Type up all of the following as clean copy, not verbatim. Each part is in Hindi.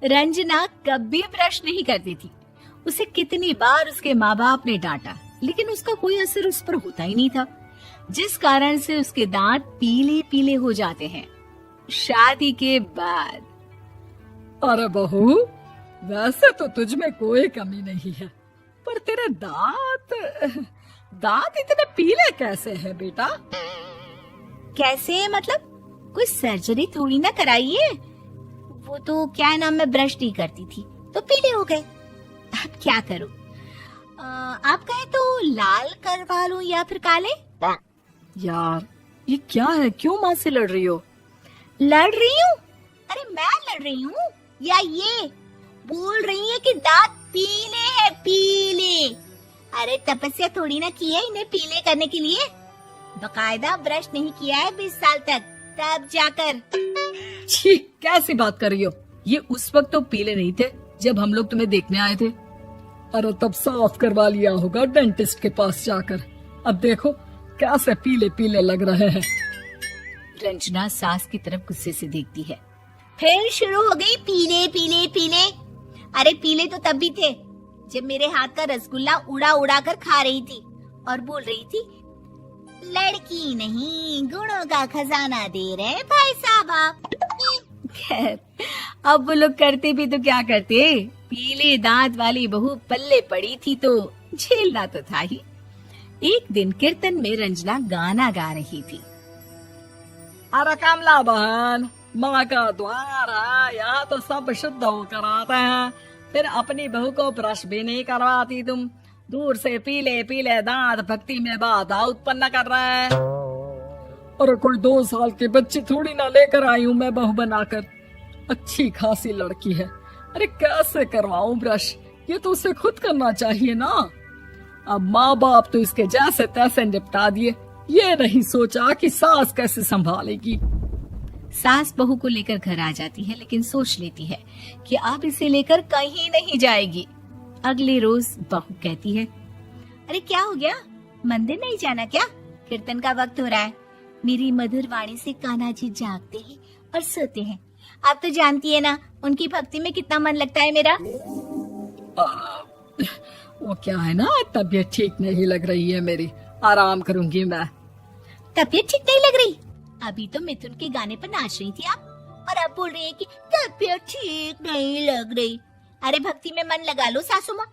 रंजना कभी ब्रश नहीं करती थी। उसे कितनी बार उसके माँ बाप ने डांटा, लेकिन उसका कोई असर उस पर होता ही नहीं था, जिस कारण से उसके दांत पीले पीले हो जाते हैं। शादी के बाद अरे बहू, वैसे तो तुझ में कोई कमी नहीं है, पर तेरे दांत इतने पीले कैसे हैं बेटा? कैसे मतलब? कोई सर्जरी थोड़ी ना कराइए। वो तो क्या नाम, मैं ब्रश नहीं करती थी तो पीले हो गए। अब क्या करूं? आप कहें तो लाल करवा लूं या फिर काले? यार ये क्या है, क्यों माँ से लड़ रही हो? लड़ रही हूँ? अरे मैं लड़ रही हूँ या ये बोल रही है कि दांत पीले हैं, पीले। अरे तपस्या थोड़ी ना की है इन्हें पीले करने के लिए। बकायदा ब्रश नहीं किया है 20 साल तक, तब जाकर। छी, कैसी बात कर रही हो? ये उस वक्त तो पीले नहीं थे जब हम लोग तुम्हें देखने आए थे। अरे तब साफ करवा लिया होगा डेंटिस्ट के पास जाकर। अब देखो कैसे पीले पीले लग रहे हैं। रंजना सास की तरफ गुस्से से देखती है। फिर शुरू हो गई पीले पीले पीले। अरे पीले तो तब भी थे जब मेरे हाथ का रसगुल्ला उड़ा उड़ा कर खा रही थी और बोल रही थी, लड़की नहीं गुणों का खजाना दे रहे भाई साहब आप। खैर, अब वो लोग करते भी तो क्या करते, पीले दांत वाली बहू पल्ले पड़ी थी तो झेलना तो था ही। एक दिन कीर्तन में रंजना गाना गा रही थी। अरे कमला बहन, माँ का द्वार है, यहाँ तो सब शुद्ध होकर आते हैं, फिर अपनी बहू को ब्रश भी नहीं करवाती तुम। दूर से पीले पीले दांत भक्ति में बाधा उत्पन्न कर रहे हैं। अरे कोई 2 साल के बच्चे थोड़ी ना लेकर आई हूँ मैं बहू बनाकर। अच्छी खासी लड़की है, अरे कैसे करवाऊं ब्रश? ये तो उसे खुद करना चाहिए ना। अब माँ बाप तो इसके जैसे तैसे निपटा दिए, ये नहीं सोचा कि सास कैसे संभालेगी। सास बहू को लेकर घर आ जाती है, लेकिन सोच लेती है कि अब इसे लेकर कहीं नहीं जाएगी। अगले रोज बहू कहती है, अरे क्या हो गया, मंदिर नहीं जाना क्या? कीर्तन का वक्त हो रहा है। मेरी मधुर वाणी से कान्हा जी जागते हैं और सोते हैं। आप तो जानती है ना उनकी भक्ति में कितना मन लगता है मेरा। वो क्या है ना, तबीयत ठीक नहीं लग रही है मेरी, आराम करूंगी मैं। तबीयत ठीक नहीं लग रही? अभी तो मिथुन के गाने पर नाच रही थी आप, और अब बोल रही है कि तबीयत ठीक नहीं लग रही। अरे भक्ति में मन लगा लो सासू माँ,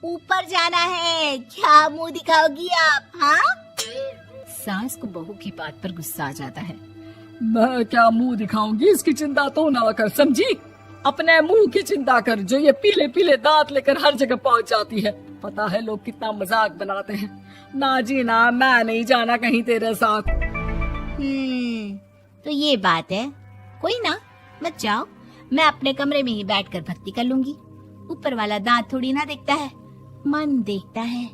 ऊपर जाना है, क्या मुंह दिखाओगी आप? हाँ? सास को बहू की बात पर गुस्सा आ जाता है। मैं क्या मुंह दिखाऊंगी, इसकी चिंता तो ना कर, समझी? अपने मुंह की चिंता कर, जो ये पीले पीले दांत लेकर हर जगह पहुंच जाती है। पता है लोग कितना मजाक बनाते हैं। ना जी ना, मैं नहीं जाना कहीं तेरे साथ। तो ये बात है, कोई ना, मत जाओ, मैं अपने कमरे में ही बैठकर भक्ति कर लूंगी। ऊपर वाला दांत थोड़ी ना देखता है, मन देखता है,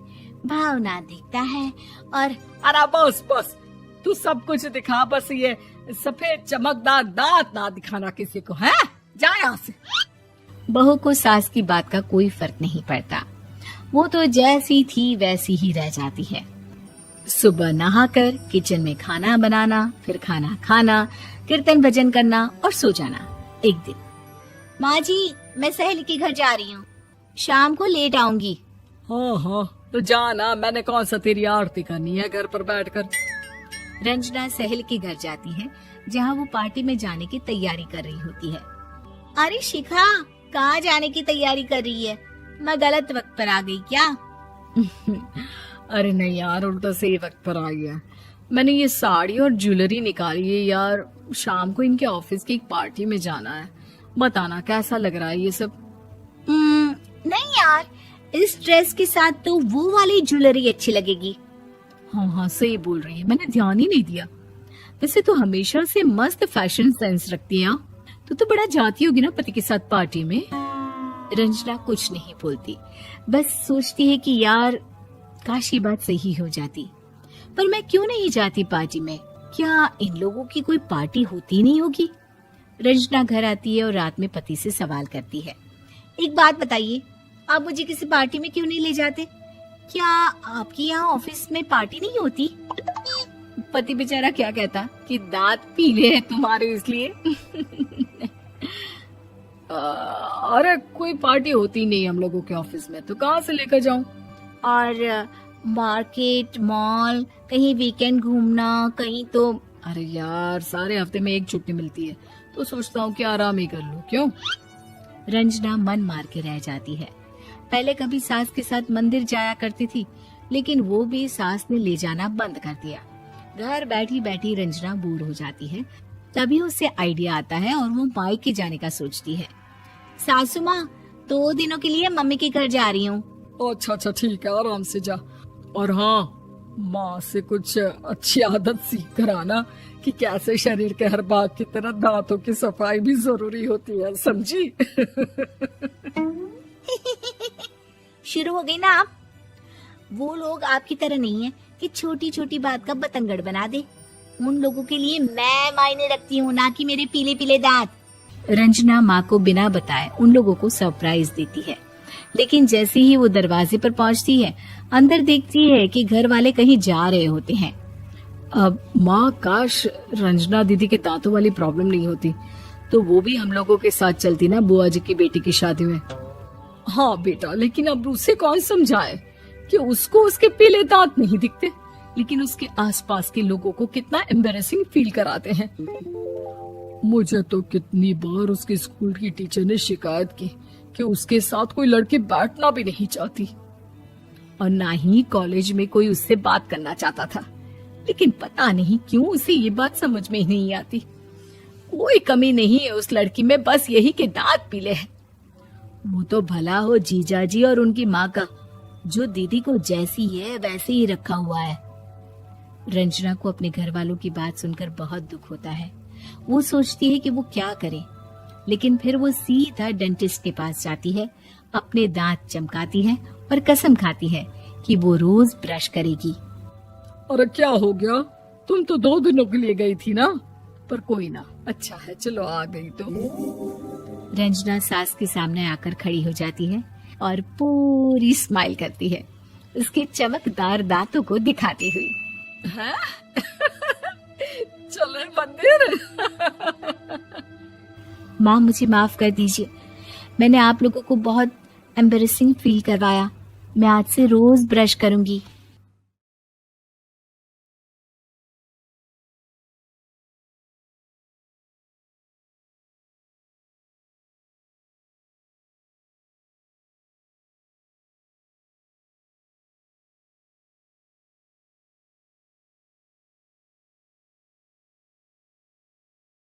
भावना देखता है। और अरे बस बस, तू सब कुछ दिखा, बस ये सफेद चमकदार दांत ना दिखाना किसी को, है? जा यहाँ से। बहू को सास की बात का कोई फर्क नहीं पड़ता, वो तो जैसी थी वैसी ही रह जाती है। सुबह नहाकर किचन में खाना बनाना, फिर खाना खाना, कीर्तन भजन करना और सो जाना। एक दिन, माँ जी मैं सहेली के घर जा रही हूँ, शाम को लेट आऊंगी। हाँ हाँ तो जाना, मैंने कौन सा तेरी आरती करनी है घर पर बैठकर। रंजना सहेली के घर जाती है, जहाँ वो पार्टी में जाने की तैयारी कर रही होती है। अरे शिखा, कहाँ जाने की तैयारी कर रही है? मैं गलत वक्त पर आ गई क्या? अरे नहीं यार, उल्टा सही वक्त पर आ गया। मैंने ये साड़ी और ज्वेलरी निकाली है यार, शाम को इनके ऑफिस की एक पार्टी में जाना है। बताना कैसा लग रहा है ये सब? नहीं यार, इस ड्रेस के साथ तो वो वाली ज्वेलरी अच्छी लगेगी। हाँ हाँ सही बोल रही है, मैंने ध्यान ही नहीं दिया। वैसे तो हमेशा से मस्त फैशन सेंस रखती है। तो बड़ा जाती होगी ना पति के साथ पार्टी में। रंजना कुछ नहीं बोलती, बस सोचती है कि यार काश ये बात सही हो जाती, पर मैं क्यों नहीं जाती पार्टी में? क्या इन लोगों की कोई पार्टी होती नहीं होगी? रंजना घर आती है और रात में पति से सवाल करती है, एक बात बताइए, आप मुझे किसी पार्टी में क्यों नहीं ले जाते? क्या आपकी यहाँ ऑफिस में पार्टी नहीं होती? पति बेचारा क्या कहता कि दांत पीले हैं तुम्हारे इसलिए। अरे कोई पार्टी होती नहीं हम लोगों के ऑफिस में, तो कहाँ से लेकर जाऊं? और मार्केट, मॉल, कहीं वीकेंड घूमना, कहीं तो। अरे यार सारे हफ्ते में एक छुट्टी मिलती है, तो सोचता हूँ कि आराम ही कर लूं। क्यों? रंजना मन मार के रह जाती है। पहले कभी सास के साथ मंदिर जाया करती थी, लेकिन वो भी सास ने ले जाना बंद कर दिया। घर बैठी बैठी रंजना बोर हो जाती है। तभी उसे आइडिया आता है और वो मायके जाने का सोचती है। सासू माँ, 2 दिनों के लिए मम्मी के घर जा रही हूँ। अच्छा ठीक है, आराम से जा। और हाँ, माँ से कुछ अच्छी आदत सीख कर आना कि कैसे शरीर के हर भाग की तरह दांतों की सफाई भी जरूरी होती है, समझी? शुरू हो गई ना आप। वो लोग आपकी तरह नहीं है कि छोटी छोटी बात का बतंगड़ बना दे। उन लोगों के लिए मैं मायने रखती हूँ, ना कि मेरे पीले पीले दांत। रंजना माँ को बिना बताए उन लोगों को सरप्राइज देती है, लेकिन जैसे ही वो दरवाजे पर पहुंचती है, अंदर देखती है कि घर वाले कहीं जा रहे होते हैं। अब माँ, काश रंजना दीदी के दांतों वाली प्रॉब्लम नहीं होती, तो वो भी हम लोगों के साथ चलती ना बुआ जी की बेटी की शादी में। हाँ बेटा, लेकिन अब उसे कौन समझाए कि उसको उसके पीले दांत नहीं दिखते, लेकिन उसके आसपास के लोगों को कितना एम्बैरेसिंग फील कराते हैं। मुझे तो कितनी बार उसके स्कूल की टीचर ने शिकायत की कि उसके साथ कोई लड़की बैठना भी नहीं चाहती, और ना ही कॉलेज में कोई उससे बात करना चाहता था। लेकिन पता नहीं क्यों उसे ये बात समझ में ही नहीं आती। कोई कमी नहीं है उस लड़की में, बस यही कि दांत पीले हैं। वो तो भला हो जीजा जी और उनकी माँ का, जो दीदी को जैसी है वैसे ही रखा हुआ है। रंजना को अपने घर वालों की बात सुनकर बहुत दुख होता है। वो सोचती है कि वो क्या करे, लेकिन फिर वो सीधा डेंटिस्ट के पास जाती है, अपने दांत चमकाती है और कसम खाती है कि वो रोज ब्रश करेगी। अरे क्या हो गया? तुम तो 2 दिनों के लिए गई थी ना, पर कोई ना, अच्छा है, चलो आ गई तो। रंजना सास के सामने आकर खड़ी हो जाती है और पूरी स्माइल करती है, उसके चमकदार दांतों को दिखाती हुई। हैं? चले मंदिर? माँ, मुझे माफ कर दीजिए, मैंने आप लोगों को बहुत एम्बैरेसिंग फील करवाया। मैं आज से रोज ब्रश करूंगी।